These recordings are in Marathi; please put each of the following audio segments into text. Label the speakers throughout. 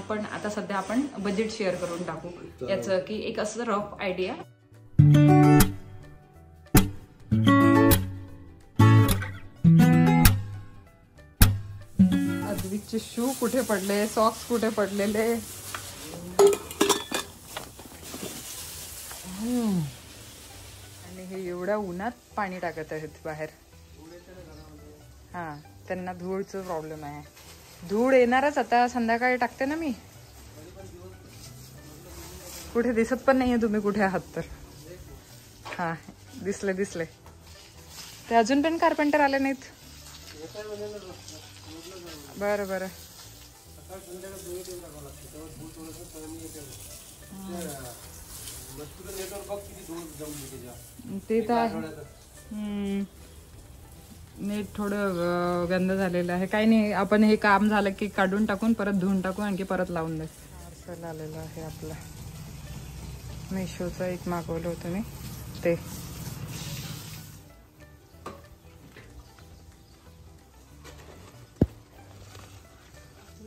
Speaker 1: पण आता सध्या आपण बजेट शेअर करून टाकू याचं, की एक असं रफ आयडिया. अद्विकचे शू कुठे पडले, सॉक्स कुठे पडलेले. आणि हे एवढ्या उन्हात पाणी टाकत आहेत बाहेर. हा, त्यांना धूळचा प्रॉब्लेम आहे. धूळ येणारच आता, संध्याकाळी टाकते ना मी. कुठे दिसत पण नाहीये तुम्ही कुठे आहात तर. हा, दिसले दिसले. ते अजून पण कार्पेंटर आले नाहीत. बरं बरं. ते तर आहे. नेट थोडं गंद झालेलं आहे. काही नाही, आपण हे काम झालं की काढून टाकून परत धुवून टाकून आणखी परत लावून दे. पार्सल आलेलं आहे आपलं. मेशोचं एक मागवलं होतं मी ते.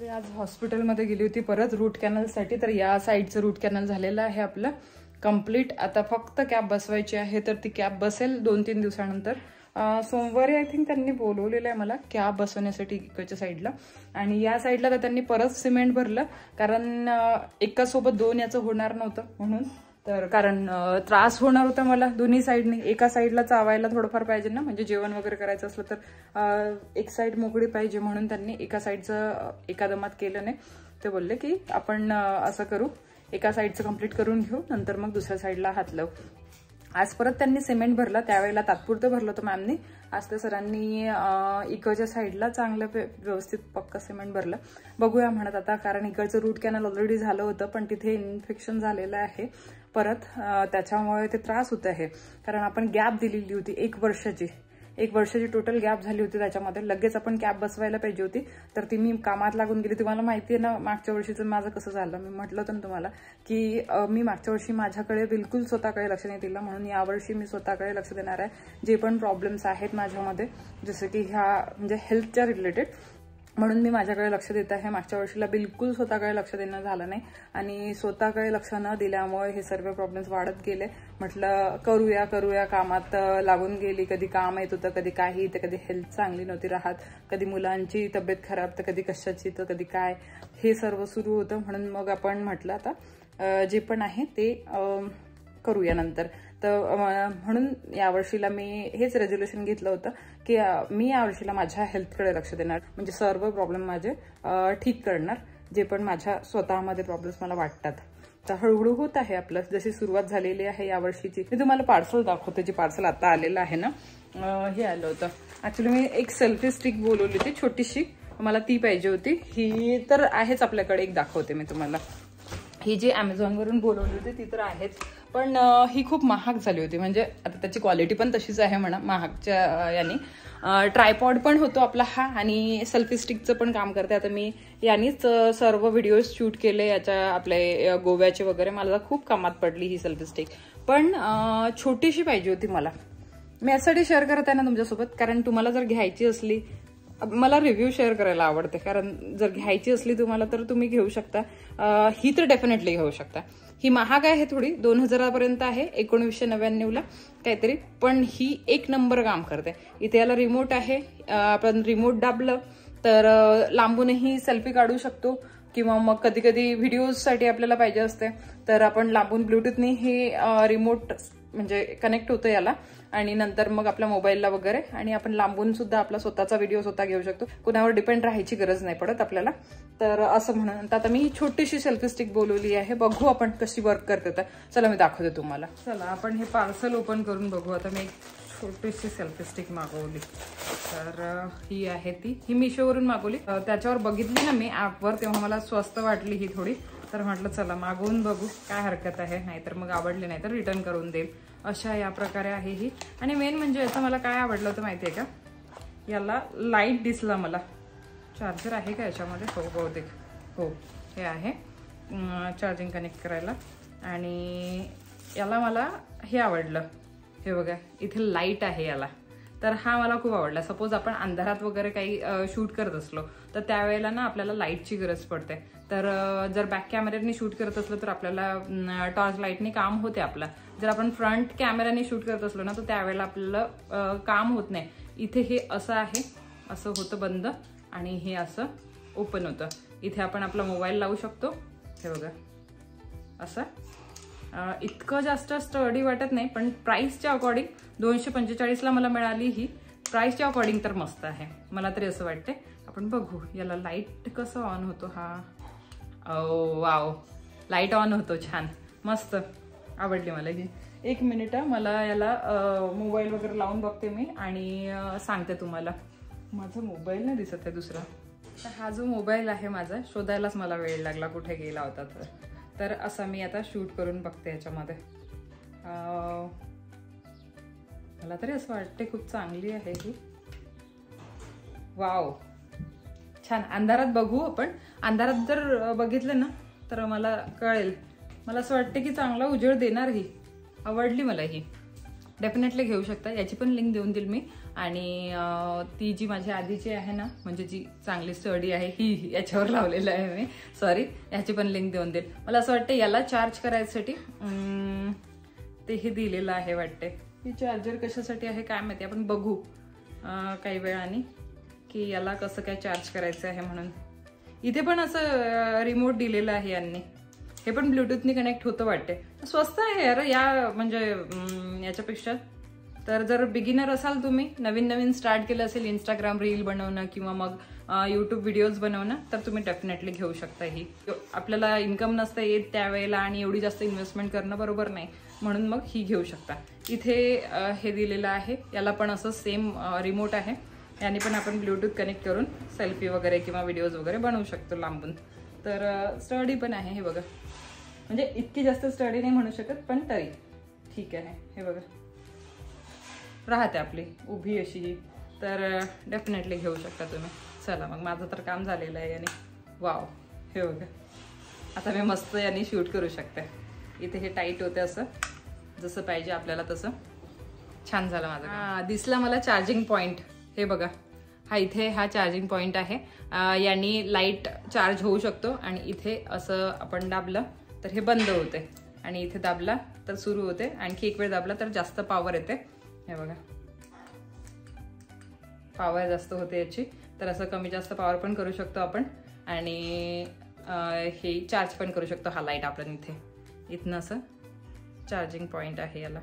Speaker 1: आज हॉस्पिटलमध्ये गेली होती परत रूट कॅनलसाठी. तर या साईडचं रूट कॅनल झालेलं आहे आपलं कम्प्लीट. आता फक्त कॅप बसवायची आहे. तर ती कॅप बसेल 2-3 दिवसानंतर. सोमवारी आय थिंक त्यांनी बोलवलेलं आहे मला कॅप बसवण्यासाठी इकडच्या साईडला. आणि या साईडला तर त्यांनी परत सिमेंट भरलं, कारण एकासोबत 2 याचं होणार नव्हतं म्हणून. तर कारण त्रास होणार होता मला दोन्ही साईडने. एका साईडला चावायला थोडंफार पाहिजे ना, म्हणजे जेवण वगैरे करायचं असलं तर एक साईड मोकळी पाहिजे, म्हणून त्यांनी एका साईडचं एका दमात केलं नाही. ते बोलले की आपण असं करू, एका साईडचं कंप्लीट करून घेऊ, नंतर मग दुसऱ्या साईडला हात लावू. आज परत त्यांनी सिमेंट भरलं, त्यावेळेला तात्पुरतं भरलं होतं मॅमनी. आज त्या सरांनी इकडच्या साईडला चांगलं व्यवस्थित पक्का सिमेंट भरलं. बघूया म्हणत आता, कारण इकडचं रूट कॅनल ऑलरेडी झालं होतं पण तिथे इन्फेक्शन झालेलं आहे परत. त्याच्यामुळे ते त्रास होत आहे, कारण आपण गॅप दिलेली होती 1 वर्षाची टोटल गॅप झाली होती. त्याच्यामध्ये लगेच आपण कॅप बसवायला पाहिजे होती. तर ती मी कामात लागून गेली. तुम्हाला माहिती आहे ना मागच्या वर्षीचं माझं कसं झालं. मी म्हटलं होतं ना तुम्हाला की मी मागच्या वर्षी माझ्याकडे बिलकुल स्वतःकडे लक्ष नाही दिलं, म्हणून यावर्षी मी स्वतःकडे लक्ष देणार आहे. जे पण प्रॉब्लेम्स आहेत माझ्यामध्ये, जसं की ह्या म्हणजे हेल्थच्या रिलेटेड, म्हणून मी माझ्याकडे लक्ष देत आहे. मागच्या वर्षीला बिलकुल स्वतःकडे लक्ष देणं झालं नाही, आणि स्वतःकडे लक्ष न दिल्यामुळे हे सर्व प्रॉब्लेम्स वाढत गेले. म्हटलं करूया कामात लागून गेली. कधी काम येत होतं, कधी काही, तर कधी हेल्थ चांगली नव्हती राहत, कधी मुलांची तब्येत खराब, तर कधी कशाची, तर कधी काय, हे सर्व सुरू होतं. म्हणून मग आपण म्हटलं आता जे पण आहे ते करूया नंतर. तर म्हणून यावर्षीला मी हेच रेझोल्युशन घेतलं होतं की मी यावर्षीला माझ्या हेल्थकडे लक्ष देणार, म्हणजे सर्व प्रॉब्लेम माझे ठीक करणार, जे पण माझ्या स्वतःमध्ये प्रॉब्लेम्स मला वाटतात. तर हळूहळू होत आहे आपलं, जशी सुरुवात झालेली आहे यावर्षीची. मी तुम्हाला पार्सल दाखवते, जे पार्सल आता आलेलं आहे ना. हे आलं होतं ऍक्च्युली. मी एक सेल्फी स्टिक बोलवली होती छोटीशी, मला ती पाहिजे होती. ही तर आहेच आपल्याकडे, एक दाखवते मी तुम्हाला. ही जी Amazonवरून बोलवली होती ती तर आहेच, पण ही खूप महाग झाली होती. म्हणजे आता त्याची क्वालिटी पण तशीच आहे म्हणा महागच्या याने. ट्रायपॉड पण होतो आपला हा, आणि सेल्फी स्टिकचं पण काम करते. आता मी यानेच सर्व व्हिडिओज शूट केले याच्या आपल्या गोव्याचे वगैरे. मला खूप कामात पडली ही सेल्फी स्टिक, पण छोटीशी पाहिजे होती मला. मी यासाठी शेअर करत आहे ना तुमच्यासोबत, कारण तुम्हाला जर घ्यायची असली, मला रिव्ह्यू शेअर करायला आवडते, कारण जर घ्यायची असली तुम्हाला तर तुम्ही घेऊ शकता. ही तर डेफिनेटली घेऊ शकता. ही महाग आहे थोडी, 2000 पर्यंत आहे, 1999ला काहीतरी, पण ही 1 नंबर काम करते. इथे याला रिमोट आहे, आपण रिमोट दाबलं तर लांबूनही सेल्फी काढू शकतो, किंवा मग कधी कधी व्हिडिओजसाठी आपल्याला पाहिजे असते तर आपण लांबून ब्लूटूथने हे रिमोट म्हणजे कनेक्ट होतं याला, आणि नंतर मग आपल्या मोबाईलला वगैरे, आणि आपण लांबून सुद्धा आपला स्वतःचा व्हिडिओ स्वतः घेऊ शकतो. कुणावर डिपेंड राहायची गरज नाही पडत आपल्याला. तर असं म्हणून आता मी ही छोटीशी सेल्फी स्टिक बोलवली आहे. बघू आपण कशी वर्क करते. तर चला मी दाखवते तुम्हाला. चला आपण हे पार्सल ओपन करून बघू. आता मी एक छोटीशी सेल्फी स्टिक मागवली. तर ही आहे ती, ही मिशोवरून मागवली. त्याच्यावर बघितली ना मी ॲपवर, तेव्हा मला स्वस्त वाटली ही थोडी. तर म्हटलं चला मागवून बघू, काय हरकत आहे. नाहीतर मग आवडली नाही तर रिटर्न करून देईल. अशा या प्रकारे आहे ही. आणि मेन म्हणजे याचं मला काय आवडलं होतं माहिती आहे का, याला लाईट दिसला मला. चार्जर आहे का याच्यामध्ये? हो बहुतेक हो, हे आहे चार्जिंग कनेक्ट करायला. आणि याला मला हे आवडलं, हे बघा इथे लाईट आहे याला. तर हा मला खूप आवडला. सपोज आपण अंधारात वगैरे काही शूट करत असलो तर त्यावेळेला ना आपल्याला लाईटची गरज पडते. तर जर बॅक कॅमेऱ्याने शूट करत असलो तर आपल्याला टॉर्च लाईटने काम होते आपला. जर आपण फ्रंट कॅमेऱ्याने शूट करत असलो ना तर त्यावेळेला आपल्याला काम होत नाही. इथे हे असं आहे, असं होतं बंद आणि हे असं ओपन होतं. इथे आपण आपला मोबाईल लावू शकतो. हे बघा असं. इतकं जास्त स्टडी वाटत नाही, पण प्राइसच्या अकॉर्डिंग 245ला मला मिळाली ही. प्राइसच्या अकॉर्डिंग तर मस्त आहे, मला तरी असं वाटते. आपण बघू याला लाईट कसं ऑन होतो. हा वाव, लाईट ऑन होतो, छान मस्त, आवडली मला ही. 1 मिनिट मला याला मोबाईल वगैरे लावून बघते मी आणि सांगते तुम्हाला. माझा मोबाईल नाही दिसत आहे दुसरा. तर हा जो मोबाईल आहे माझा, शोधायलाच मला वेळ लागला कुठे गेला होता. तर असा मी आता शूट करून बघते याच्यामध्ये. मला तरी असं वाटते खूप चांगली आहे ही. वाव, छान. अंधारात बघू आपण. अंधारात जर बघितलं ना तर मला कळेल. मला असं वाटते की चांगला उजेड देणार ही. आवडली मला ही. डेफिनेटली घेऊ शकता. याची पण लिंक देऊन देईल मी. आणि ती जी माझी आधीची आहे ना, म्हणजे जी चांगली स्टडी आहे ही, याच्यावर लावलेलं आहे मी, सॉरी, याची पण लिंक देऊन देईल. मला असं वाटतं याला चार्ज करायसाठी ते हे दिलेलं आहे वाटते. ही चार्जर कशासाठी आहे काय माहिती, आपण बघू काही वेळाने की याला कसं काय चार्ज करायचं आहे म्हणून. इथे पण असं रिमोट दिलेलं आहे यांनी. हे पण ब्लूटूथनी कनेक्ट होतं वाटते. स्वस्त आहे यार या, म्हणजे याच्यापेक्षा. तर जर बिगिनर असाल तुम्ही, नवीन स्टार्ट केलं असेल इंस्टाग्राम रील बनवणं किंवा मग यूट्यूब व्हिडिओज बनवणं, तर तुम्ही डेफिनेटली घेऊ शकता ही. आपल्याला इन्कम नसतं येत त्यावेळेला आणि एवढी जास्त इन्व्हेस्टमेंट करणं बरोबर नाही, म्हणून मग ही घेऊ शकता. इथे हे दिलेलं आहे, याला पण असं सेम रिमोट आहे. याने पण आपण ब्लूटूथ कनेक्ट करून सेल्फी वगैरे किंवा व्हिडिओज वगैरे बनवू शकतो लांबून. तर स्टडी पण आहे हे बघा. म्हणजे इतकी जास्त स्टडी नाही म्हणू शकत, पण तरी ठीक आहे. हे बघा राहते आपली उभी अशी. तर डेफिनेटली घेऊ शकता तुम्ही. चला मग माझं तर काम झालेलं आहे याने. वाव, हे बघा. आता मी मस्त याने शूट करू शकते. इथे हे टाईट होते असं, जसं पाहिजे आपल्याला तसं. छान झालं माझं. दिसला मला चार्जिंग पॉईंट. हे बघा, हा इथे हा चार्जिंग पॉईंट आहे. यांनी लाईट चार्ज होऊ शकतो. आणि इथे असं आपण दाबलं तर हे बंद होते आणि इथे दाबला तर सुरू होते. आणखी एक वेळ दाबला तर जास्त पॉवर येते. हे बघा, पॉवर जास्त होते याची. तर असं कमी जास्त पॉवर पण करू शकतो आपण. आणि हे चार्ज पण करू शकतो. हा लाईट आपण इथनं असं चार्जिंग पॉईंट आहे याला.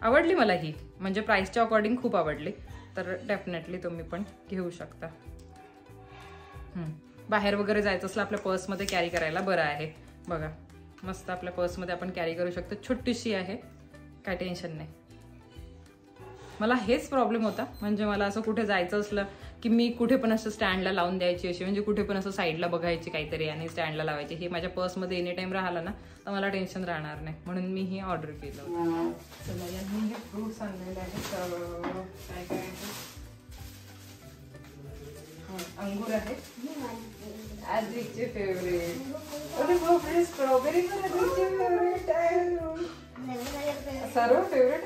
Speaker 1: आवडली मला ही, म्हणजे प्राइसच्या अकॉर्डिंग खूप आवडली. तर डेफिनेटली तुम्ही पण घेऊ शकता. बाहेर वगैरे जायचं असलं आपल्या पर्समध्ये कॅरी करायला बरं आहे. बघा मस्त आपल्या पर्समध्ये आपण कॅरी करू शकतो. छोटीशी आहे, काय टेन्शन नाही. मला हेच प्रॉब्लेम होता, म्हणजे मला असं कुठे जायचं असलं की मी कुठे पण असं स्टँडला लावून द्यायची अशी, म्हणजे कुठे पण असं साईडला बघायची काहीतरी आणि स्टँडला लावायची. हे माझ्या पर्समध्ये एनी टाइम राहिलं ना तर मला टेन्शन राहणार नाही, म्हणून मी हे ऑर्डर केलं. चला, यांनी हे फ्रूट्स आणलेले आहेत. काय काय अंगूर आहे, आजीचे फेवरेट. अरे बापरे, स्ट्रॉबेरी पण आजीचे फेवरेट आहे. सर्व फेवरेट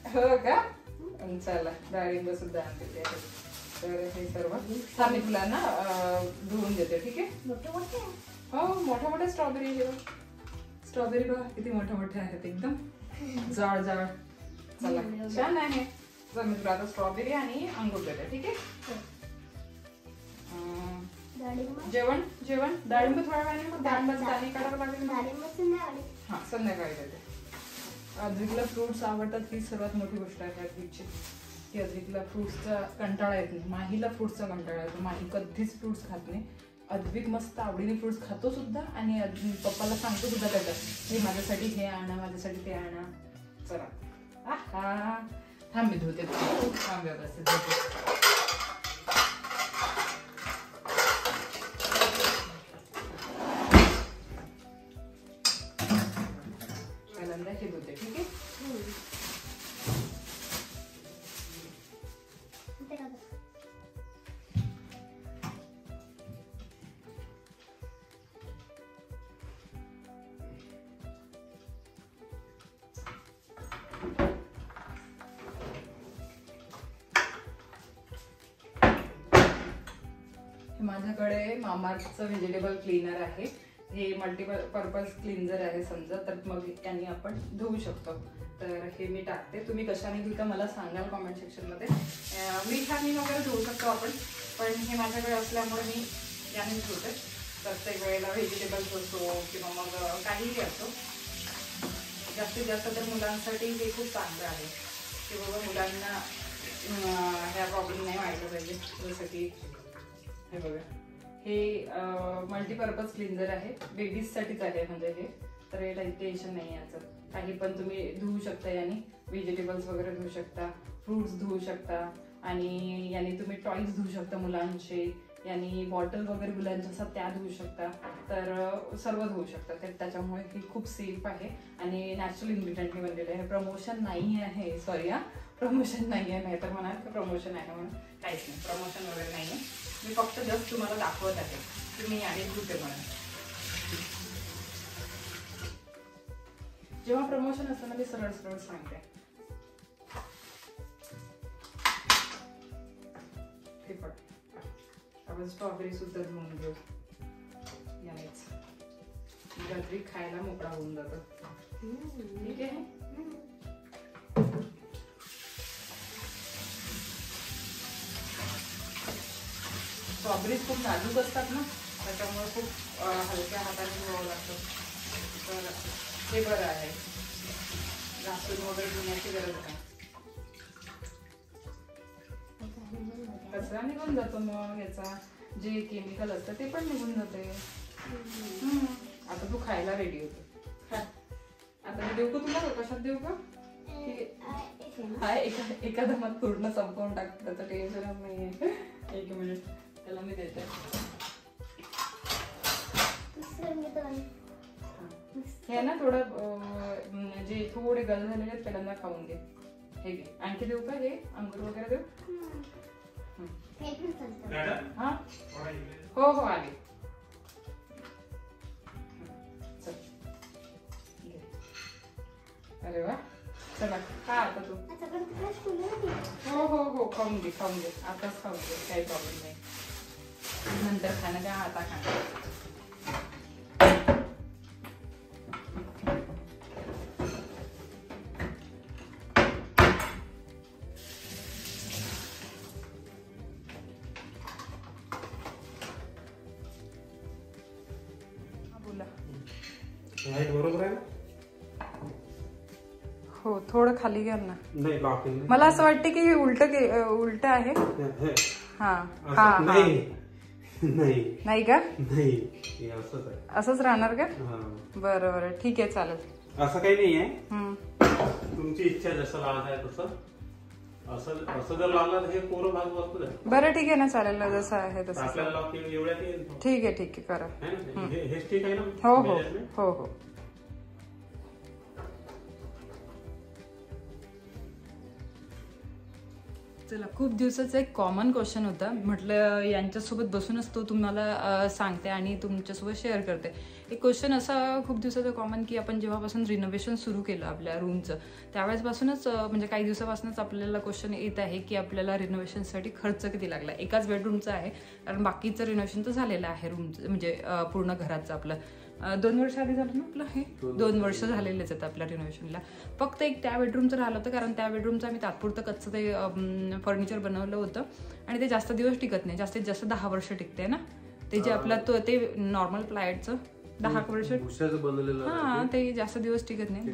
Speaker 1: हो का. चला, डाळिंब सुद्धा आणते. तर हे सर्व आम्ही तुला ना धुवून देते, ठीक आहे. हो, मोठ्या मोठ्या स्ट्रॉबेरी. स्ट्रॉबेरी बघा किती मोठ्या मोठ्या आहेत, एकदम जाड जाड. चला, छान आहे. तर मी तुला आता स्ट्रॉबेरी आणि अंगूर देते, ठीक आहे. जेवण जेवण डाळिंब थोड्या वेळाने, मग डाळिंबाचं दाणे काढावं लागेल. हा, संध्याकाळी देते. अद्विकला फ्रुट्स आवडतात, ही सर्वात मोठी गोष्ट आहे अद्विकची, की अद्विकला फ्रुट्सचा कंटाळा येत नाही. माहीला फ्रुट्सचा कंटाळा येतो. माही कधीच फ्रुट्स खात नाही. अद्विक मस्त आवडीने फ्रुट्स खातो सुद्धा आणि पप्पाला सांगतो सुद्धा त्याच्यात, हे माझ्यासाठी हे आणा, माझ्यासाठी ते आणा. चला, आहा, थांब मी धुते. थांब व्यवस्थित धुते. हे धुते, ठीक आहे. माझ्याकडे मामार्थचं व्हेजिटेबल क्लीनर आहे. हे मल्टीपर्पज क्लीन्झर आहे समजा, तर मग त्यांनी आपण धुवू शकतो. तर हे मी टाकते. तुम्ही कशाने धुता मला सांगाल कॉमेंट सेक्शनमध्ये. मिठाने वगैरे धुवू शकतो आपण, पण हे माझ्याकडे असल्यामुळे मी याने धुते. प्रत्येक वेळेला व्हेजिटेबल्स असो किंवा मग काहीही असो, जास्तीत जास्त तर मुलांसाठी हे खूप चांगलं आहे की बाबा मुलांना ह्या प्रॉब्लेम नाही व्हायला पाहिजे. जसं की हे बघा, हे मल्टीपर्पज क्लीन्झर आहे, बेबीजसाठीच आहे म्हणजे हे. तर याला टेन्शन नाही याचं. काही पण तुम्ही धुवू शकता याने. व्हेजिटेबल्स वगैरे धुवू शकता, फ्रूट्स धुवू शकता, आणि याने तुम्ही टॉईज धुवू शकता मुलांचे. याने बॉटल वगैरे मुलांच्या असतात त्या धुवू शकता. तर सर्व धुवू शकता. त्याच्यामुळे हे खूप सेफ आहे आणि नॅचरल इन्ग्रेडियंटने बनलेलं आहे. प्रमोशन नाही आहे, सॉरी प्रमोशन नाही आहे. नाही तर म्हणाल का प्रमोशन आहे म्हणून. काहीच नाही, प्रमोशन वगैरे नाही आहे. मी फक्त जस्ट तुम्हाला दाखवत आहे की मी याने धुते म्हणून. जेव्हा प्रमोशन असतं ना मी सरळ सरळ सांगते. हे पण आपण स्ट्रॉबेरी सुद्धा धुवून घेऊ यानेच. रात्री खायला मोकळा होऊन जातं. ठीक आहे. स्ट्रॉबेरीज खूप नाजूक असतात ना, त्याच्यामुळे खूप हलक्या हाताने धुवावं लागतं. तर हे बरं आहे, घासून वगैरे धुण्याची गरज नाही. कचरा निघून जातो मग याचा, जे केमिकल असतं ते पण निघून जाते. आता तू खायला रेडी होतो. आता मी देऊ का तुला, कशात देऊ का? हा एखादा मग पूर्ण संपवून टाकतो, त्याचं टेन्शनच नाहीये. एक मिनिट, त्याला मी देते. हे ना थोडं जे थोडे गल झालेले आहेत पहिल्यांदा खाऊन घे. हे घे. आणखी देऊ का? हे अंगूर वगैरे देऊ? हा हो हो आले. अरे वा, चला खा आता तू. हो हो हो, खाऊन घे खाऊन घे, आताच खाऊन घे, काही प्रॉब्लेम नाही. नंतर खाणं का, आता खाणं.
Speaker 2: बरोबर आहे.
Speaker 1: हो, थोडं खाली घ्या ना.
Speaker 2: नाही,
Speaker 1: मला असं वाटतं की उलट आहे. हा हा नाही का?
Speaker 2: नाही,
Speaker 1: असंच राहणार का? बरं बरं, ठीक आहे, चालेल.
Speaker 2: असं काही नाही आहे. तुमची इच्छा जसं लावायचं आहे तसं. असं जर लावलं तर हे पूर्ण भाग बसतो.
Speaker 1: बरं ठीक आहे ना, चालेल ना, जसं आहे तसं.
Speaker 2: आपल्याला एवढ्यात येईल.
Speaker 1: ठीक आहे ठीक आहे, करा.
Speaker 2: हेच ठीक आहे ना?
Speaker 1: हो हो हो हो. चला, खूप दिवसाचा एक कॉमन क्वेश्चन होता. म्हटलं यांच्यासोबत बसूनच तो तुम्हाला सांगते आणि तुमच्यासोबत शेअर करते. एक क्वेश्चन असा खूप दिवसाचा कॉमन की आपण जेव्हापासून रिनोव्हेशन सुरू केलं आपल्या रूमचं, त्यावेळेसपासूनच म्हणजे काही दिवसापासूनच आपल्याला क्वेश्चन येत आहे की आपल्याला रिनोव्हेशनसाठी खर्च किती लागला. एकाच बेडरूमचा आहे, कारण बाकीचं रिनोव्हेशन तर झालेलं आहे रूमचं, म्हणजे पूर्ण घराचं. आपलं 2 वर्ष आधी झालं ना आपलं. हे 2 वर्ष झालेलेच आहेत आपल्या रिनोव्हेशनला. फक्त एक त्या बेडरूमचं राहिलं होतं, कारण त्या बेडरूमचं आम्ही तात्पुरतं कच्चं ते फर्निचर बनवलं होतं आणि ते जास्त दिवस टिकत नाही. जास्तीत जास्त 10 वर्ष टिकते ना ते. जे आपलं ते नॉर्मल प्लायडचं 10 वर्ष
Speaker 2: बनवलेलं,
Speaker 1: हा, ते जास्त दिवस टिकत नाही.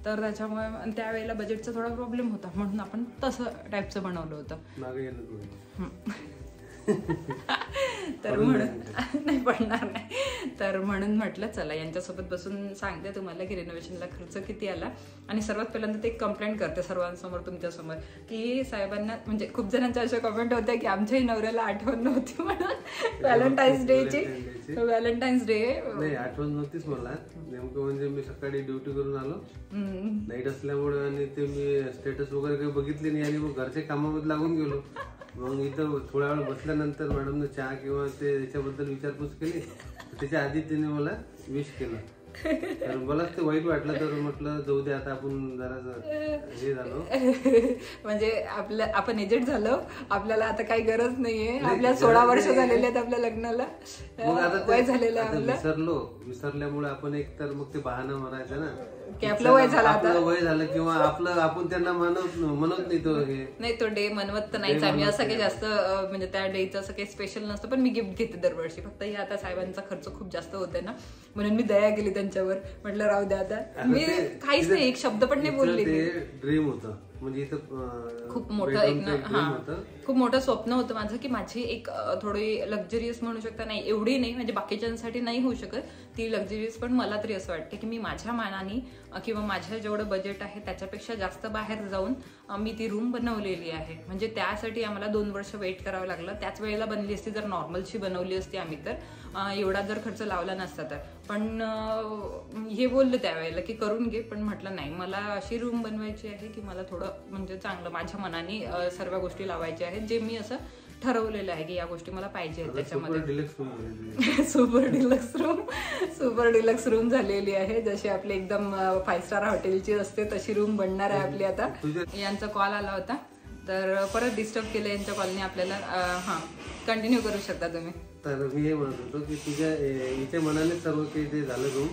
Speaker 1: तर त्याच्यामुळे त्यावेळेला बजेटचा थोडा प्रॉब्लेम होता, म्हणून आपण तसं टाईपचं बनवलं होतं. तर म्हणून नाही पडणार नाही. तर म्हणून म्हटलं चला यांच्यासोबत बसून सांगते तुम्हाला की रिनोव्हेशनला खर्च किती आला. आणि सर्वात पहिल्यांदा ते एक कंप्लेंट करते सर्वांसमोर, तुमच्यासमोर, की साहेबांना, म्हणजे खूप जणांच्या अशा कमेंट होत्या की आमच्याही नवऱ्याला आठवण नव्हती म्हणून व्हॅलेंटाईन्स डेची. व्हॅलेंटाईन्स डे
Speaker 2: नाही, आठवण नव्हतीच मला नेमकं. म्हणजे मी सकाळी ड्युटी करून आलो, नाईट असल्यामुळे, आणि ते मी स्टेटस वगैरे काही बघितले नाही आणि मग घरच्या कामामध्ये लागून गेलो. मग इथं थोड्या वेळ बसल्यानंतर मॅडमने चहा किंवा ते याच्याबद्दल विचारपूस केली. त्याच्या आधी तिने मला विश केलं तर मलाच ते वाईट वाटलं, तर म्हटलं जाऊ दे आता आपण जरा हे झालो.
Speaker 1: म्हणजे आपण एजेड झालो, आपल्याला आता काही गरज नाहीये. आपल्या 16 वर्ष झालेले आहेत आपल्या लग्नाला, वय झालेलं आहे आपलं.
Speaker 2: विसरल्यामुळे आपण एक तर मग ते बहाणा मारायचं ना
Speaker 1: की आपलं वय झालं,
Speaker 2: आपलं वय झालं, किंवा आपण त्यांना म्हणत नाही तो हे
Speaker 1: नाही, तो डे मनवत तर नाहीच आम्ही. असं काही जास्त म्हणजे त्या डेचं असं काही स्पेशल नसतं, पण मी गिफ्ट घेते दरवर्षी. फक्त हे आता साहेबांचा खर्च खूप जास्त होतोय ना, म्हणून मी दया केली त्यांच्यावर. म्हटलं राहू द्या आता, मी काहीच नाही, एक शब्द पण नाही बोलले.
Speaker 2: ड्रीम होतं, म्हणजे इथं
Speaker 1: खूप मोठं एक खूप मोठं स्वप्न होतं माझं, की माझी एक थोडी लक्झरियस म्हणू शकता, नाही एवढी नाही म्हणजे बाकीच्यांसाठी नाही होऊ शकत ती लक्झरियस, पण मला तरी असं वाटतं की मी माझ्या मानाने किंवा माझ्या जेवढं बजेट आहे त्याच्यापेक्षा जास्त बाहेर जाऊन मी ती रूम बनवलेली आहे. म्हणजे त्यासाठी आम्हाला 2 वर्ष वेट करावं लागलं. त्याच वेळेला बनली असती जर नॉर्मलची बनवली असती आम्ही, तर एवढा जर खर्च लावला नसता. तर पण हे बोललं त्यावेळेला की करून घे, पण म्हटलं नाही, मला अशी रूम बनवायची आहे की मला थोडं म्हणजे चांगलं माझ्या मनाने सर्व गोष्टी लावायच्या आहेत, जे मी असं ठरवलेलं आहे की या गोष्टी मला पाहिजे. त्याच्यामध्ये सुपर डिलक्स रूम झालेली आहे, जशी आपली एकदम 5 स्टार हॉटेलची असते तशी रूम बनणार आहे आपली आता. यांचा कॉल आला होता, तर परत डिस्टर्ब केलं यांच्या कॉलनी आपल्याला. हा, कंटिन्यू करू शकता तुम्ही.
Speaker 2: तर मी हे म्हणत होतो की तुझ्या हिच्या मनाने सर्व काही ते झालं रूम,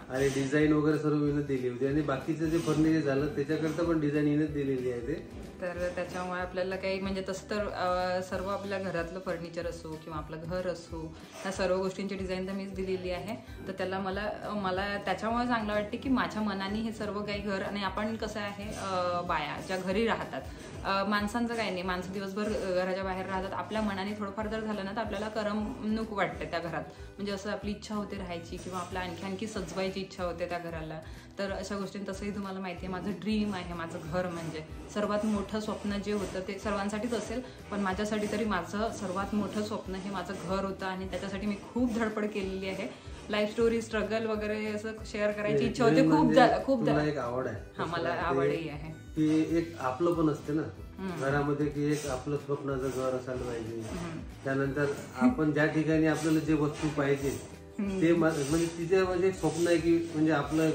Speaker 2: आणि डिझाईन वगैरे सर्व हिनं दिली होती, आणि बाकीचं जे फर्निचर झालं त्याच्याकरता पण डिझाईन हिनं दिलेली आहे ते.
Speaker 1: तर त्याच्यामुळे आपल्याला काही म्हणजे तसं तर सर्व आपल्या घरातलं फर्निचर असो किंवा आपलं घर असो, त्या सर्व गोष्टींची डिझाईन तर मीच दिलेली आहे. तर त्याला मला त्याच्यामुळे चांगलं वाटते की माझ्या मनाने हे सर्व काही घर, आणि आपण कसं आहे बाया ज्या घरी राहतात, माणसांचं काही नाही, माणसं दिवसभर घराच्या बाहेर राहतात. आपल्या मनाने थोडंफार जर झालं ना तर आपल्याला करमणूक वाटते त्या घरात, म्हणजे असं आपली इच्छा होते राहायची किंवा आपला आणखी सजवायची इच्छा होते त्या घराला. तर अशा गोष्टी तसंही तुम्हाला माहिती आहे, माझं ड्रीम आहे माझं घर. म्हणजे सर्वात मोठं स्वप्न जे होतं ते सर्वांसाठीच असेल, पण माझ्यासाठी तरी माझं सर्वात मोठं स्वप्न हे माझं घर होतं, आणि त्याच्यासाठी मी खूप धडपड केलेली आहे. लाईफ स्टोरी, स्ट्रगल वगैरे असं शेअर करायची इच्छा होती खूप.
Speaker 2: एक आवड आहे.
Speaker 1: हा, मला आवडही आहे
Speaker 2: की एक आपलं पण असते ना घरामध्ये, की एक आपलं स्वप्नाचं घर असायला पाहिजे. त्यानंतर आपण ज्या ठिकाणी आपल्याला जे वस्तू पाहिजे ते म्हणजे तिथे म्हणजे स्वप्न आहे की म्हणजे आपलं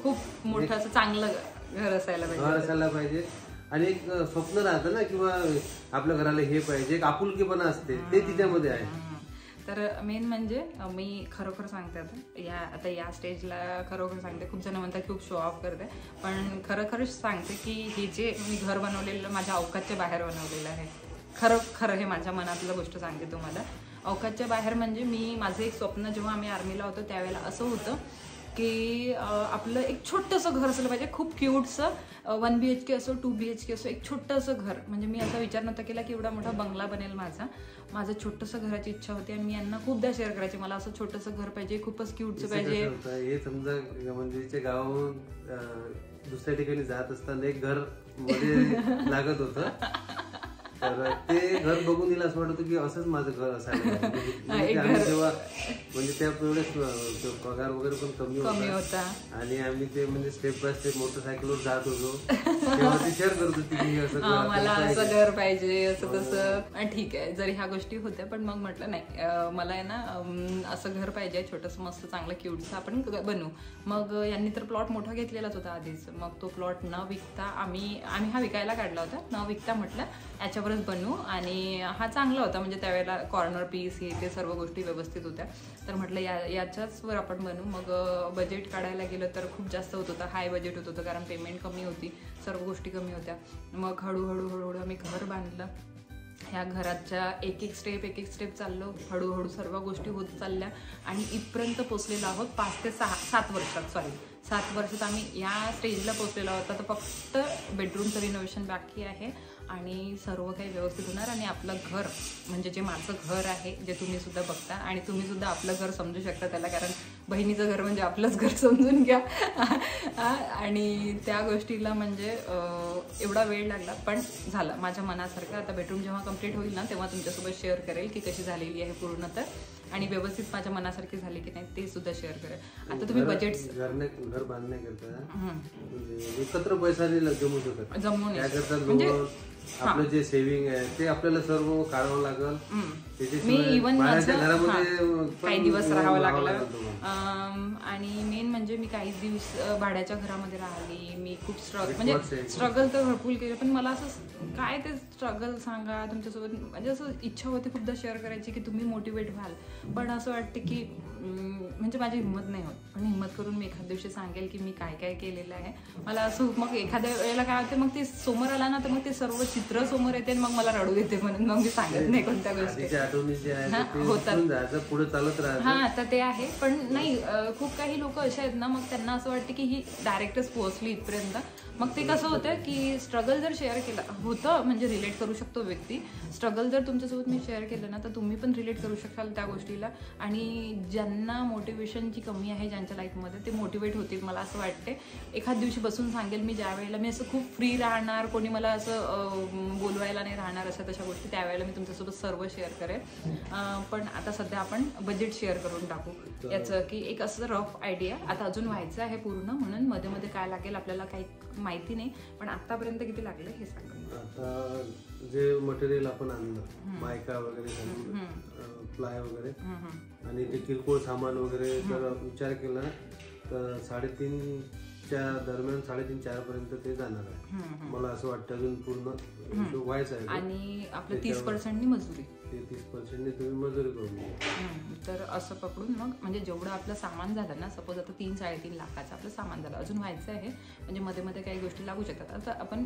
Speaker 1: खूप मोठं असं चांगलं घर असायला पाहिजे.
Speaker 2: आणि एक स्वप्न राहतं ना, किंवा आपल्या घराला हे पाहिजे, एक आपुलकीपणा असते, ते तिच्यामध्ये आहे.
Speaker 1: तर मेन म्हणजे मी खरोखर सांगते आता या स्टेजला खरोखर सांगते, खूप जण म्हणतात खूप शो ऑफ करते, पण खरोखरच सांगते की हे जे मी घर बनवलेलं माझ्या अवकातच्या बाहेर बनवलेलं आहे. खरं हे माझ्या मनातलं गोष्ट सांगते तुम्हाला. अवकातच्या बाहेर म्हणजे माझं एक स्वप्न, जेव्हा आम्ही आर्मीला होतो त्यावेळेला असं होतं की आपलं एक छोटंसं घर असलं पाहिजे, खूप क्यूटचं, 1 BHK असो 2 BHK असो, एक छोटंसं घर. म्हणजे मी असा विचार नव्हता केला की एवढा मोठा बंगला बनेल माझं छोटंसं घराची इच्छा होती, आणि मी यांना खूपदा शेअर करायचे मला असं छोटंसं घर पाहिजे, खूपच क्यूटचं पाहिजे.
Speaker 2: हे समजा मंदिरच्या गावाहून दुसऱ्या ठिकाणी जात असताना एक घर मध्ये लागत होतं, तर ते घर बघून तिला असं वाटत होतं की असंच माझं घर असायला जेव्हा म्हणजे त्या पगार वगैरे पण कमी होता, आणि आम्ही ते म्हणजे स्टेप बाय स्टेप मोटरसायकलवर जात होतो, तेव्हा ती शेअर करत होती की असं
Speaker 1: मला असं घर पाहिजे, असं तसं. ठीक आहे, जरी ह्या गोष्टी होत्या, पण मग म्हटलं नाही, मला आहे ना असं घर पाहिजे छोटंसं मस्त चांगलं क्यूटचं आपण बनवू. मग यांनी तर प्लॉट मोठा घेतलेलाच होता आधीच, मग तो प्लॉट न विकता आम्ही हा विकायला काढला होता. न विकता म्हटलं याच्यावरच बनवू, आणि हा चांगला होता म्हणजे त्यावेळेला कॉर्नर पीस हे ते सर्व गोष्टी व्यवस्थित होत्या. तर म्हटलं याच्याच वर आपण बनवू. मग बजेट काढायला गेलं तर खूप जास्त होत होतं, हाय बजेट होत होतं, कारण पेमेंट कमी होती, सर्व गोष्टी कमी होत्या. मग हळूहळू आम्ही घर बांधलं. ह्या घराच्या एक एक स्टेप चाललो, हळूहळू सर्व गोष्टी होत चालल्या, आणि इथपर्यंत पोचलेलो आहोत 5 ते 7 वर्षात. 7 वर्षात आम्ही या स्टेजला पोचलेलो आहोत. तर फक्त बेडरूमचं रिनोव्हेशन बाकी आहे, आणि सर्व काही व्यवस्थित होणार. आणि आपलं घर म्हणजे जे माझं घर आहे, जे तुम्ही सुद्धा बघता, आणि तुम्ही सुद्धा आपलं घर समजू शकता त्याला, कारण बहिणीचं घर म्हणजे आपलंच घर समजून घ्या. आणि त्या गोष्टीला म्हणजे एवढा वेळ लागला, पण झालं माझ्या मनासारखं. आता बेडरूम जेव्हा कम्प्लीट होईल ना तेव्हा तुमच्यासोबत शेअर करेल की कशी झालेली आहे पूर्ण, तर आणि व्यवस्थित माझ्या मनासारखी झाली की नाही ते सुद्धा शेअर करेल. आता तुम्ही बजेट
Speaker 2: घर बांधण्याकरता एकत्र पैसा जमू शकत
Speaker 1: म्हणजे
Speaker 2: आपलं जे सेव्हिंग आहे ते आपल्याला सर्व काढावं लागल.
Speaker 1: मी इव्हन
Speaker 2: घरामध्ये
Speaker 1: काही दिवस राहावं लागलं. आणि मेन म्हणजे मी काही दिवस भाड्याच्या घरामध्ये राहिली. मी खूप स्ट्रगल तर भरपूर केलं, पण मला असं काय ते स्ट्रगल सांगा तुमच्यासोबत, म्हणजे असं इच्छा होते खूपदा शेअर करायची की तुम्ही मोटिवेट व्हाल, पण असं वाटते की म्हणजे माझी हिंमत नाही होत. पण हिंमत करून मी एखाद्या दिवशी सांगेल की मी काय काय केलेलं आहे. मला असं मग एखाद्या वेळेला काय होते, मग ते समोर आला ना तर मग ते सर्व चित्र समोर येते आणि मग मला रडू येते, म्हणून मग मी सांगत नाही कोणत्या गोष्टी
Speaker 2: पुढे चालत राहतात.
Speaker 1: हा आता ते आहे, पण नाही खूप काही लोक असे आहेत ना, मग त्यांना असं वाटतं की ही डायरेक्टच पोहोचली इथपर्यंत. मग ते कसं होतं की स्ट्रगल जर शेअर केलं होतं, म्हणजे रिलेट करू शकतो व्यक्ती. स्ट्रगल जर तुमच्यासोबत मी शेअर केलं ना तर तुम्ही पण रिलेट करू शकाल त्या गोष्टीला. आणि ज्यांना मोटिवेशनची कमी आहे ज्यांच्या लाईफमध्ये, ते मोटिवेट होतील मला असं वाटते. एखाद दिवशी बसून सांगेल मी, ज्या वेळेला मी असं खूप फ्री राहणार, कोणी मला असं बोलवायला नाही राहणार असं तशा गोष्टी, त्यावेळेला मी तुमच्यासोबत सर्व शेअर करेन. पण आता सध्या आपण बजेट शेअर करून टाकू याचं, की एक असं रफ आयडिया. आता अजून व्हायचं आहे पूर्ण, म्हणून मध्ये मध्ये काय लागेल आपल्याला काही माहिती नाही, पण आतापर्यंत किती लागलं हे सांगा.
Speaker 2: आता जे मटेरियल आपण आणलं, मायका वगैरे, प्लाय वगैरे, आणि ते किरकोळ सामान वगैरे जर विचार केला तर 3.5च्या दरम्यान 3.5-4 पर्यंत ते जाणार आहे. मला असं वाटतं अजून पूर्ण व्हायचं आहे.
Speaker 1: आणि आपलं 30% मजुरी,
Speaker 2: ते 30% तुम्ही मजुरी करून घ्या.
Speaker 1: तर असं पकडून मग म्हणजे जेवढं आपलं सामान झालं ना, सपोज आता 3-3.5 लाखाचं आपलं सामान झालं, अजून व्हायचं आहे, म्हणजे मध्ये मध्ये काही गोष्टी लागू शकतात. आता आपण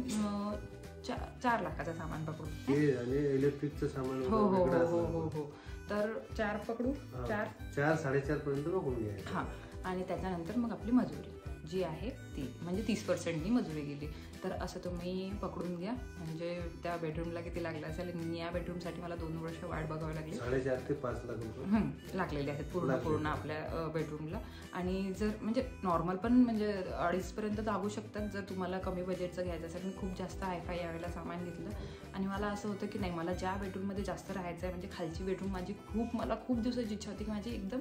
Speaker 1: 4 लाखाचं सामान पकडू
Speaker 2: आणि इलेक्ट्रिकचं सामान.
Speaker 1: हो हो हो हो हो. तर 4 पकडू,
Speaker 2: 4-4.5 पर्यंत बघून घ्या.
Speaker 1: हा, आणि त्याच्यानंतर मग आपली मजुरी जी आहे ती म्हणजे 30% मजुरी गेली. तर असं तुम्ही पकडून घ्या. म्हणजे त्या बेडरूमला किती लागलं असेल. या बेडरूमसाठी मला 2 वर्ष वाट बघावी लागली.
Speaker 2: 4.5 ते 5 लाख रुपये
Speaker 1: लागलेले आहेत पूर्ण आपल्या बेडरूमला. आणि जर म्हणजे नॉर्मल पण म्हणजे 2.5 पर्यंत लागू शकतात जर तुम्हाला कमी बजेटचं घ्यायचं असेल. मी खूप जास्त हायफाय यावेळेला सामान घेतलं, आणि मला असं होतं की नाही, मला ज्या बेडरूममध्ये जास्त राहायचं आहे, म्हणजे खालची बेडरूम माझी मला खूप दिवसाची इच्छा होती की माझी एकदम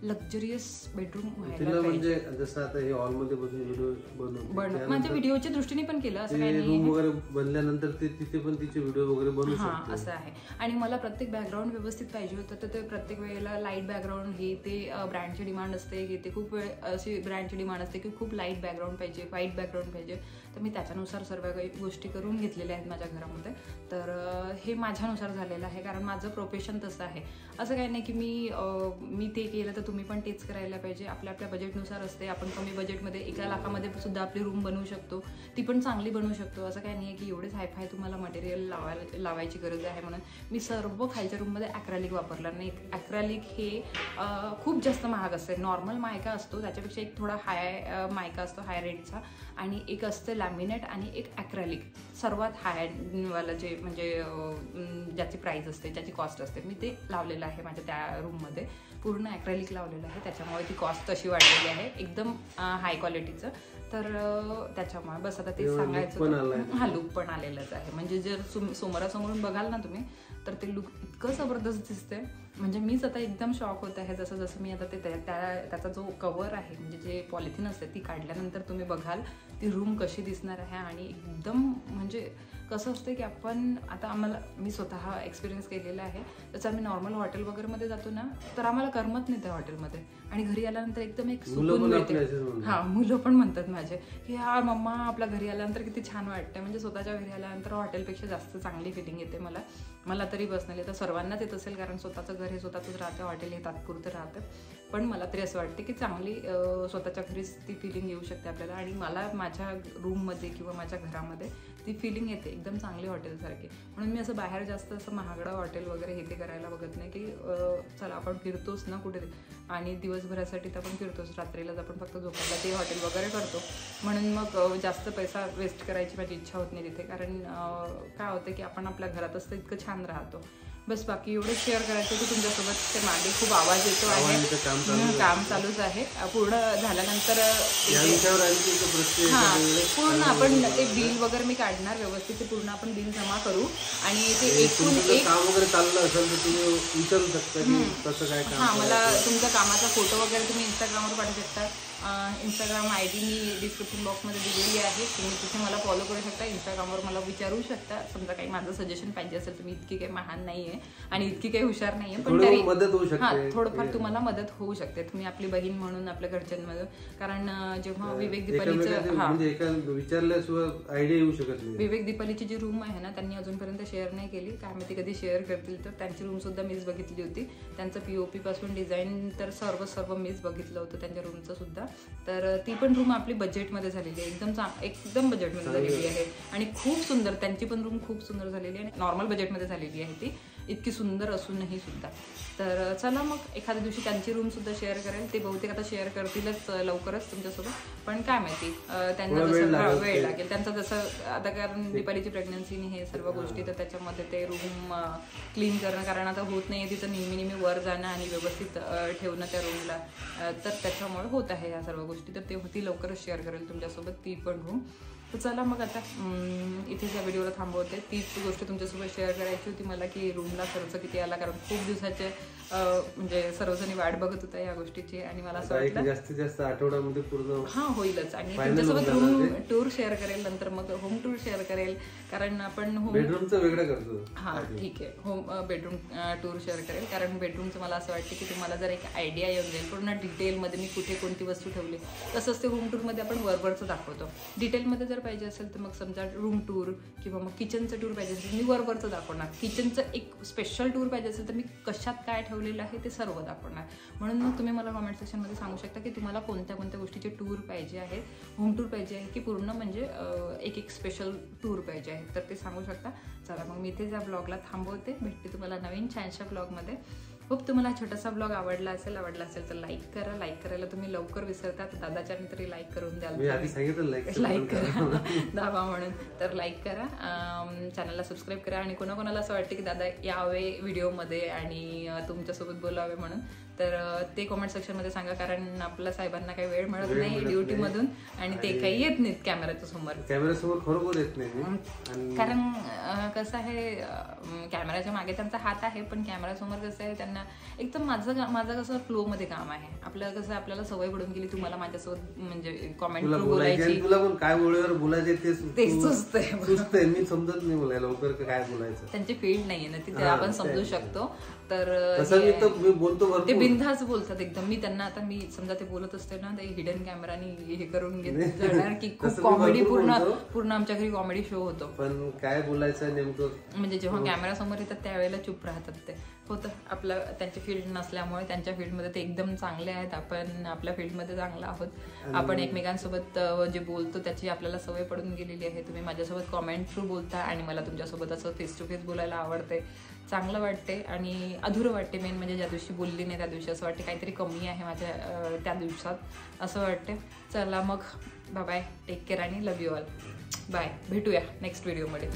Speaker 1: लक्झरियस बेडरूम व्हायला
Speaker 2: म्हणजे जसं आता हे हॉलमध्ये बसून व्हिडिओ बनवतो,
Speaker 1: म्हणजे व्हिडिओच्या दृष्टीने पण केलं, असं काही नाही.
Speaker 2: रूम वगैरे बनल्यानंतर तिथे पण तिचे व्हिडिओ वगैरे बनवू शकतो.
Speaker 1: असं आहे. आणि मला प्रत्येक बॅकग्राऊंड व्यवस्थित पाहिजे होतं, तर ते प्रत्येक वेळेला लाईट बॅकग्राऊंड हे ते ब्रँडची डिमांड असते की ते खूप वेळ अशी ब्रँडची डिमांड असते की खूप लाईट बॅकग्राऊंड पाहिजे, व्हाईट बॅकग्राऊंड पाहिजे. तर मी त्याच्यानुसार सर्व काही गोष्टी करून घेतलेल्या आहेत माझ्या घरामध्ये. तर हे माझ्यानुसार झालेलं आहे, कारण माझं प्रोफेशन तसं आहे. असं काही नाही की मी ते केलं तर तुम्ही पण तेच करायला पाहिजे. आपल्या बजेटनुसार असते. आपण कमी बजेटमध्ये 1 लाखामध्ये सुद्धा आपली रूम बनवू शकतो, ती पण चांगली बनवू शकतो. असं काही नाही आहे की एवढेच हायफाय तुम्हाला मटेरियल लावायची गरज आहे म्हणून. मी सर्व खालच्या रूममध्ये ॲक्रेलिक वापरलं नाही. ॲक्रेलिक हे खूप जास्त महाग असते. नॉर्मल मायका असतो त्याच्यापेक्षा एक थोडा हाय मायका असतो, हाय रेटचा, आणि एक असतं लॅमिनेट, आणि एक ॲक्रेलिक सर्वात हायवाला जे म्हणजे ज्याची प्राईस असते, ज्याची कॉस्ट असते. मी ते लावलेलं आहे माझ्या त्या रूममध्ये, पूर्ण ॲक्रेलिक लावलेलं आहे. त्याच्यामुळे ती कॉस्ट तशी वाढलेली आहे, एकदम हाय क्वालिटीचं. तर त्याच्यामुळे बस आता ते सांगायचं. हा, लुक पण आलेलाच आहे. म्हणजे जर समोरासमोरून बघाल ना तुम्ही तर ते लुक इतकं जबरदस्त दिसते. म्हणजे मीच आता एकदम शॉक होत आहे जसं जसं मी आता ते त्याचा जो कवर आहे, म्हणजे जे पॉलिथिन असते ती काढल्यानंतर तुम्ही बघाल ती रूम कशी दिसणार आहे. आणि एकदम म्हणजे कसं असतं की आपण आता मी स्वतः एक्सपिरियन्स केलेला आहे. जसं आम्ही नॉर्मल हॉटेल वगैरेमध्ये जातो ना, तर आम्हाला करमत नाही त्या हॉटेलमध्ये, आणि घरी आल्यानंतर एकदम एक सुकून मिळते. हा, मुलं पण म्हणतात माझे की यार मम्मा आपल्या घरी आल्यानंतर किती छान वाटतं. म्हणजे स्वतःच्या घरी आल्यानंतर हॉटेलपेक्षा जास्त चांगली फिलिंग येते मला तरी पर्सनली. तर सर्वांनाच येत असेल, कारण स्वतःचं घर हे स्वतःच राहतं, हॉटेल हे तात्पुरतं राहतं. पण मला तरी असं वाटते की चांगली स्वतःच्या घरीच ती फिलिंग येऊ शकते आपल्याला. आणि मला माझ्या रूममध्ये किंवा माझ्या घरामध्ये ती फिलिंग येते एकदम चांगली हॉटेलसारखी. म्हणून मी असं बाहेर जास्त असं महागडं हॉटेल वगैरे हे ते करायला बघत नाही, की चला आपण फिरतोच ना कुठे, आणि दिवसभरासाठी तर आपण फिरतोच, रात्रीलाच आपण फक्त झोपायला ते हॉटेल वगैरे करतो. म्हणून मग जास्त पैसा वेस्ट करायची माझी इच्छा होत नाही तिथे. कारण काय होतं की आपण आपल्या घरात असतं इतकं छान राहतो. बस बाकी एवढं शेअर करायचं की तुमच्यासोबत ते मागे खूप आवाज येतो आहे, काम चालूच आहे. पूर्ण झाल्यानंतर हां पूर्ण आपण ते बिल वगैरे मी काढणार व्यवस्थित, ते पूर्ण आपण बिल जमा करू. आणि ते एकूण एक
Speaker 2: काम वगैरे चाललं असेल तर तुम्ही विचारू शकता की कसं काय काम.
Speaker 1: हां, मला तुमच्या कामाचा फोटो वगैरे तुम्ही इंस्टाग्रामवर पाठवू शकता, इंस्टाग्राम ID मी डिस्क्रिप्शन बॉक्समध्ये दिलेली आहे, तुम्ही तिथे मला फॉलो करू शकता. इंस्टाग्रामवर मला विचारू शकता, समजा काही माझं सजेशन पाहिजे असेल. तुम्ही इतकी काही महान नाही आहे आणि इतकी काही हुशार नाही आहे, पण तरी थोडंफार तुम्हाला मदत होऊ शकते. तुम्ही आपली बहीण म्हणून आपल्या घरच्यांमध्ये, कारण जेव्हा विवेक दीपालीची जी रूम आहे ना, त्यांनी अजूनपर्यंत शेअर नाही केली. काय माहिती कधी शेअर करतील. तर त्यांची रूम सुद्धा मीच बघितली होती. त्यांचं POP पासून डिझाईन तर सर्व मीच बघितलं होतं त्यांच्या रूमचं सुद्धा. तर ती पण रूम आपली बजेटमध्ये झालेली आहे, एकदम बजेटमध्ये झालेली आहे आणि खूप सुंदर. त्यांची पण रूम खूप सुंदर झालेली आहे, नॉर्मल बजेटमध्ये झालेली आहे ती, इतकी सुंदर असूनही सुद्धा. तर चला मग एखाद्या दिवशी त्यांची रूम सुद्धा शेअर करेल. ते बहुतेक आता शेअर करतीलच लवकरच तुमच्यासोबत, पण काय माहिती त्यांना जसं वेळ लागेल त्यांचं जसं आता, कारण दीपालीची प्रेग्नन्सी हे सर्व गोष्टी, तर त्याच्यामध्ये ते रूम क्लीन करणं, कारण आता होत नाही आहे तिचं नेहमी वर जाणं आणि व्यवस्थित ठेवणं त्या रूमला, तर त्याच्यामुळे होत आहे ह्या सर्व गोष्टी. तर ते ती लवकरच शेअर करेल तुमच्यासोबत ती पण रूम. तर चला मग आता इथेच या व्हिडिओला थांबवते. तीच गोष्ट तुमच्यासोबत शेअर करायची होती मला, की रूमला खर्च किती आला, कारण खूप दिवसाचे म्हणजे सर्वजणी वाट बघत होत्या या गोष्टीची आणि मला असं वाटलं
Speaker 2: जास्तीत जास्त आठवड्यामध्ये पूर्ण
Speaker 1: होईलच. आणि तुमच्यासोबत रूम टूर शेअर करेल, नंतर मग होम टूर शेअर करेल, कारण आपण
Speaker 2: बेडरूमचं वेगळं करतो.
Speaker 1: ठीक आहे, होम बेडरूम टूर शेअर करेल, कारण बेडरूमचं मला असं वाटतं की तुम्हाला जर एक आयडिया येऊन जाईल पूर्ण डिटेलमध्ये मी कुठे कोणती वस्तू ठेवली. तसंच ते होम टूरमध्ये आपण वरवरचं दाखवतो. डिटेलमध्ये जर पाहिजे असेल तर मग समजा रूम टूर किंवा मग किचनचं टूर पाहिजे असेल मी वरवरचं दाखवणार. किचनचं एक स्पेशल टूर पाहिजे असेल तर मी कशात काय ठेवलेलं आहे ते सर्व दाखवणार. म्हणून मग तुम्ही मला कमेंट सेक्शनमध्ये सांगू शकता की तुम्हाला कोणत्या कोणत्या गोष्टीचे टूर पाहिजे आहेत, होम टूर पाहिजे आहे की पूर्ण म्हणजे एक स्पेशल टूर पाहिजे आहे, तर ते सांगू शकता. चला मग मी इथेच या ब्लॉगला थांबवते. भेटते तुम्हाला नवीन छानशा ब्लॉगमध्ये. खूप तुम्हाला छोटासा ब्लॉग आवडला असेल तर लाईक करा. लाईक करायला तुम्ही लवकर विसरतात. दादाच्या तरी लाईक करून द्याल, लाईक करा दाबा म्हणून. तर लाईक करा, चॅनलला सबस्क्राईब करा. आणि कोणाकोणाला असं वाटतं की दादा यावे व्हिडिओमध्ये आणि तुमच्यासोबत बोलावे म्हणून, तर ते कमेंट सेक्शनमध्ये सांगा, कारण आपल्या साहेबांना काही वेळ मिळत नाही ड्युटीमधून आणि ते काही येत नाहीत कॅमेऱ्याच्या समोर
Speaker 2: खरोखर येत नाही.
Speaker 1: कारण कसं आहे, कॅमेऱ्याच्या मागे त्यांचा हात आहे, पण कॅमेऱ्यासमोर कसं आहे त्यांना एकदम माझं कसं फ्लोमध्ये काम आहे. आपलं कसं आपल्याला सवय पडून गेली तुम्हाला माझ्यासोबत म्हणजे कॉमेंट थ्रू बोलायची.
Speaker 2: तुला पण काय वेळेवर बोलायचे
Speaker 1: ते सुचतंय,
Speaker 2: मी समजत नाही बोलायला लवकर काय बोलायचं.
Speaker 1: त्यांची फील्ड नाहीये ना तिथे, आपण समजू शकतो. तर
Speaker 2: मी बोलतो,
Speaker 1: ते बिनधास्त बोलतात एकदम. मी त्यांना आता मी समजा ते बोलत असते ना, ते हिडन कॅमेरानी हे करून घेणार की खूप कॉमेडी, पूर्ण आमच्या घरी कॉमेडी शो होतो.
Speaker 2: पण काय बोलायचं नेमकं म्हणजे
Speaker 1: जेव्हा कॅमेरा समोर येतात त्यावेळेला चुप राहतात. ते होतं आपलं त्यांची फील्ड नसल्यामुळे. त्यांच्या फील्डमध्ये ते एकदम चांगले आहेत, आपण आपल्या फील्डमध्ये चांगलं आहोत. आपण एकमेकांसोबत जे बोलतो त्याची आपल्याला सवय पडून गेलेली आहे. तुम्ही माझ्यासोबत कॉमेंट थ्रू बोलता आणि मला तुमच्यासोबत असं फेस टू फेस बोलायला आवडते, चांगलं वाटते आणि अधुरं वाटते. मेन म्हणजे ज्या दिवशी बोलली नाही त्या दिवशी असं वाटते काहीतरी कमी आहे माझ्या त्या दिवसात असं वाटते. चला मग बाय, टेक केअर आणि लव्ह यू ऑल. बाय, भेटूया नेक्स्ट व्हिडिओमध्ये.